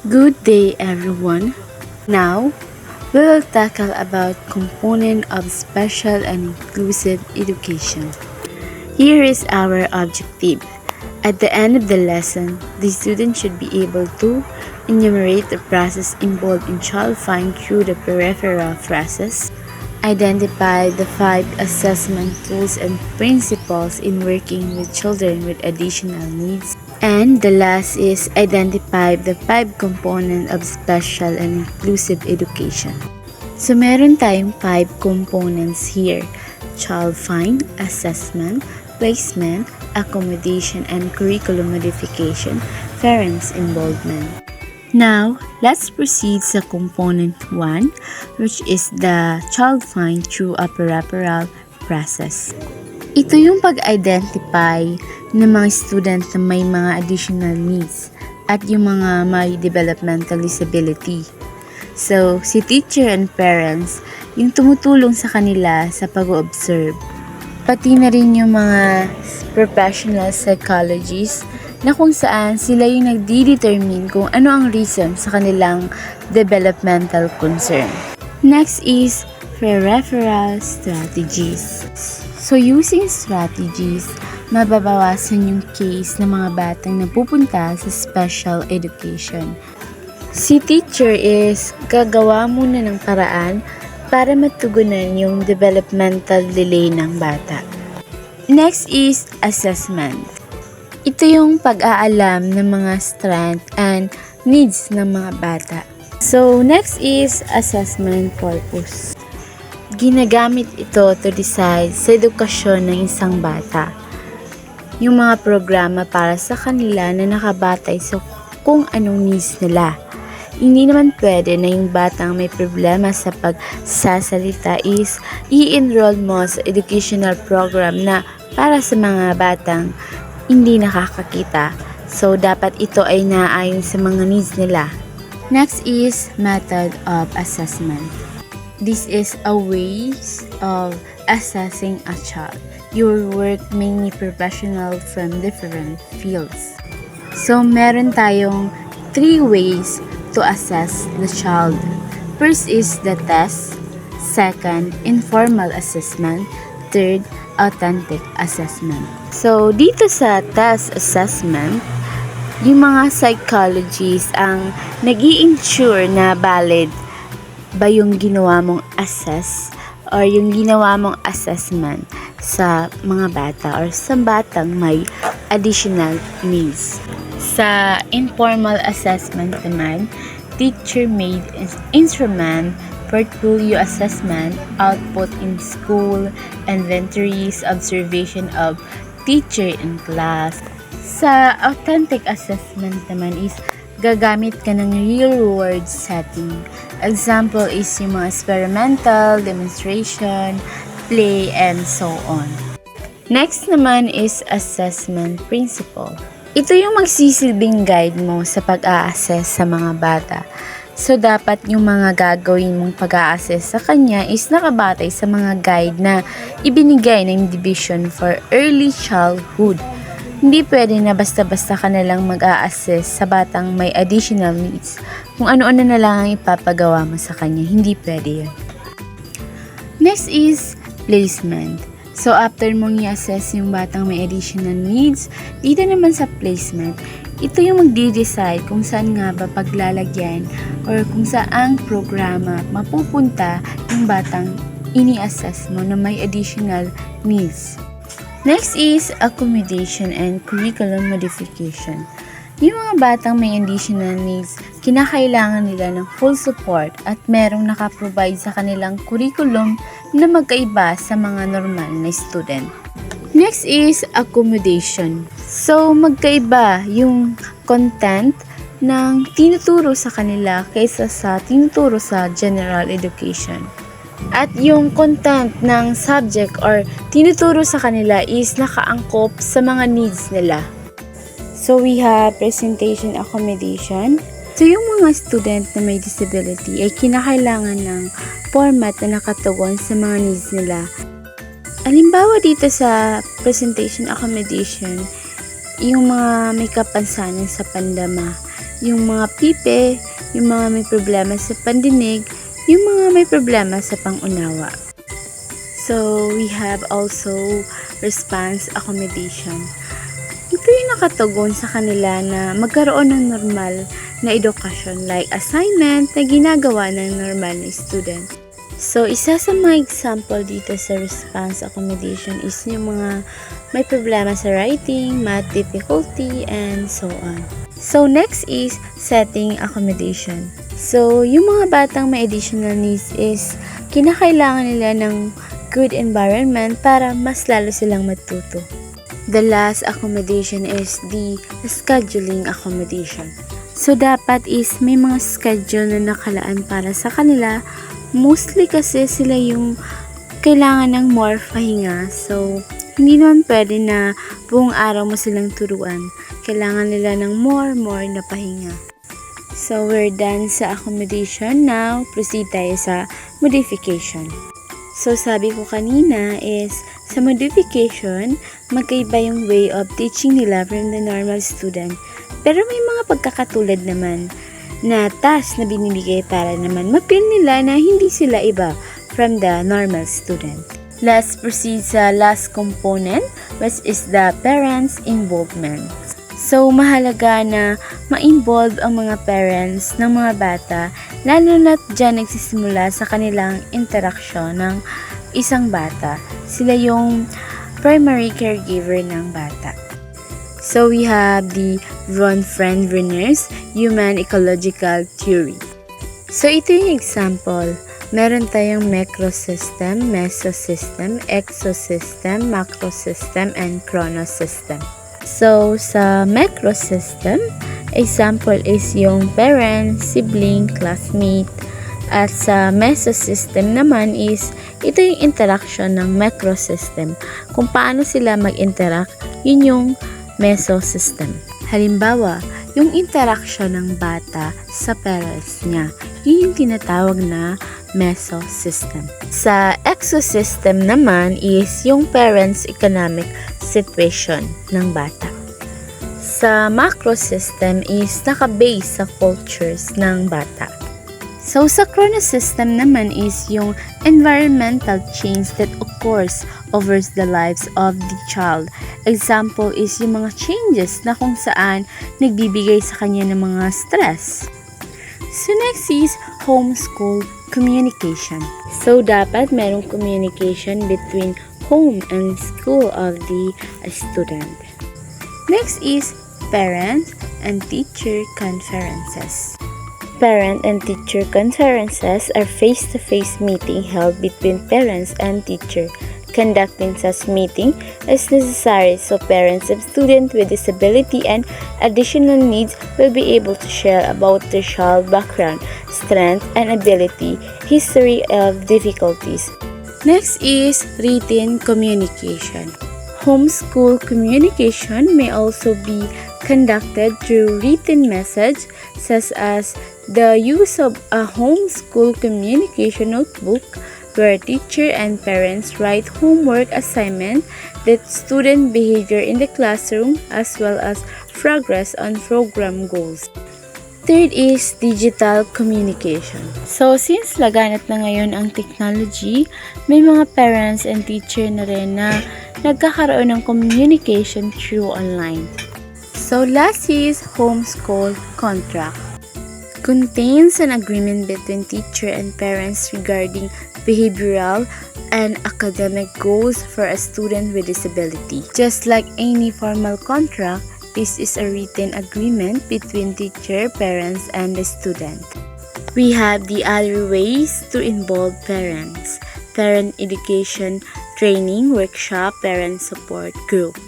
Good day everyone. Now, we will tackle about component of special and inclusive education. Here is our objective. At the end of the lesson, the student should be able to enumerate the process involved in child find through the peripheral process, identify the 5 assessment tools and principles in working with children with additional needs, and the last is identify the 5 components of special and inclusive education. So meron tayong 5 components here: child find, assessment, placement, accommodation, and curriculum modification, parents' involvement. Now, let's proceed sa component 1, which is the child find through a peripheral process. Ito yung pag-identify ng mga student na may mga additional needs at yung mga may developmental disability. So, si teacher and parents, yung tumutulong sa kanila sa pag-observe. Pati na rin yung mga professional psychologists na kung saan sila yung nagdi-determine kung ano ang reason sa kanilang developmental concern. Next is peripheral strategies. So using strategies, mababawasan yung case ng mga batang napupunta sa special education. Si teacher is gagawa muna ng paraan para matugunan yung developmental delay ng bata. Next is assessment. Ito yung pag-aalam ng mga strength and needs ng mga bata. So, next is assessment purpose. Ginagamit ito to decide sa edukasyon ng isang bata. Yung mga programa para sa kanila na nakabatay sa kung anong needs nila. Hindi naman pwede na yung batang may problema sa pagsasalita is i-enroll mo sa educational program na para sa mga batang hindi nakakakita. So, dapat ito ay naayon sa mga needs nila. Next is method of assessment. This is a ways of assessing a child. Your work mainly professional from different fields. So, meron tayong 3 ways to assess the child. First is the test. Second, informal assessment. Third, authentic assessment. So, dito sa test assessment, yung mga psychologists ang nag-i-ensure na valid ba yung ginawa mong assess or yung ginawa mong assessment sa mga bata or sa batang may additional needs. Sa informal assessment naman, teacher-made instrument, portfolio assessment, output in school, inventories, observation of teacher in class. Sa authentic assessment naman is gagamit ka ng real-world setting. Example is yung mga experimental, demonstration, play, and so on. Next naman is assessment principle. Ito yung magsisilbing guide mo sa pag-a-assess sa mga bata. So, dapat yung mga gagawin mong pag-a-assess sa kanya is nakabatay sa mga guide na ibinigay ng Division for Early Childhood. Hindi pwede na basta-basta ka na lang mag-a-assess sa batang may additional needs. Kung ano-ano na lang ang ipapagawa mo sa kanya, hindi pwede yun. Next is placement. So, after mong i-assess yung batang may additional needs, dito naman sa placement, ito yung magdi-decide kung saan nga ba paglalagyan or kung saang programa mapupunta yung batang ini-assess mo na may additional needs. Next is accommodation and curriculum modification. Yung mga batang may additional needs, kinakailangan nila ng full support at merong nakaprovide sa kanilang curriculum na magkaiba sa mga normal na student. Next is accommodation. So, magkaiba yung content ng tinuturo sa kanila kaysa sa tinuturo sa general education. At yung content ng subject or tinuturo sa kanila is nakaangkop sa mga needs nila. So, we have presentation accommodation. So, yung mga student na may disability ay kinakailangan ng format na nakatugon sa mga needs nila. Halimbawa dito sa presentation accommodation, yung mga may kapansanan sa pandama, yung mga pipe, yung mga may problema sa pandinig, yung mga may problema sa pangunawa. So, we have also response accommodation. Ito yung nakatugon sa kanila na magkaroon ng normal na edukasyon like assignment na ginagawa ng normal na student. So, isa sa mga example dito sa response accommodation is yung mga may problema sa writing, math difficulty, and so on. So, next is setting accommodation. So, yung mga batang may additional needs is kinakailangan nila ng good environment para mas lalo silang matuto. The last accommodation is the scheduling accommodation. So, dapat is may mga schedule na nakalaan para sa kanila. Mostly kasi sila yung kailangan ng more pahinga. So, hindi naman pwede na buong araw mo silang turuan. Kailangan nila ng more na pahinga. So, we're done sa accommodation. Now, proceed tayo sa modification. So, sabi ko kanina is, sa modification, magkaiba yung way of teaching nila from the normal student. Pero may mga pagkakatulad naman na task na binibigay para naman ma-feel nila na hindi sila iba from the normal student. Let's proceed sa last component, which is the parents' involvement. So, mahalaga na ma-involve ang mga parents ng mga bata, lalo na't dyan nagsisimula sa kanilang interaksyon ng isang bata. Sila yung primary caregiver ng bata. So, we have the von Frieden's Human Ecological Theory. So, ito yung example. Meron tayong macrosystem, mesosystem, exosystem, macrosystem, and chronosystem. So, sa macrosystem, example is yung parent, sibling, classmate. At sa mesosystem naman is, ito yung interaction ng macrosystem. Kung paano sila mag-interact, yun yung mesosystem. Halimbawa, yung interaction ng bata sa parents niya, yun yung tinatawag na mesosystem. Sa exosystem naman is yung parents' economic situation ng bata. Sa macrosystem is naka-base sa cultures ng bata. So, sa chronosystem naman is yung environmental change that occurs over the lives of the child. Example is yung mga changes na kung saan nagbibigay sa kanya ng mga stress. So, next is homeschool communication. So, dapat merong communication between home and school of the student. Next is parent and teacher conferences. Parent and teacher conferences are face-to-face meeting held between parents and teacher. Conducting such meeting is necessary so parents of students with disability and additional needs will be able to share about their child background, strength and ability, history of difficulties. Next is written communication. Homeschool communication may also be conducted through written message such as the use of a homeschool communication notebook where teacher and parents write homework assignment, that student behavior in the classroom, as well as progress on program goals. Third is digital communication. So, since laganap na ngayon ang technology, may mga parents and teacher na rin na nagkakaroon ng communication through online. So, last is homeschool contract. Contains an agreement between teacher and parents regarding behavioral and academic goals for a student with disability. Just like any formal contract, this is a written agreement between teacher, parents, and the student. We have the other ways to involve parents: parent education training workshop, parent support group.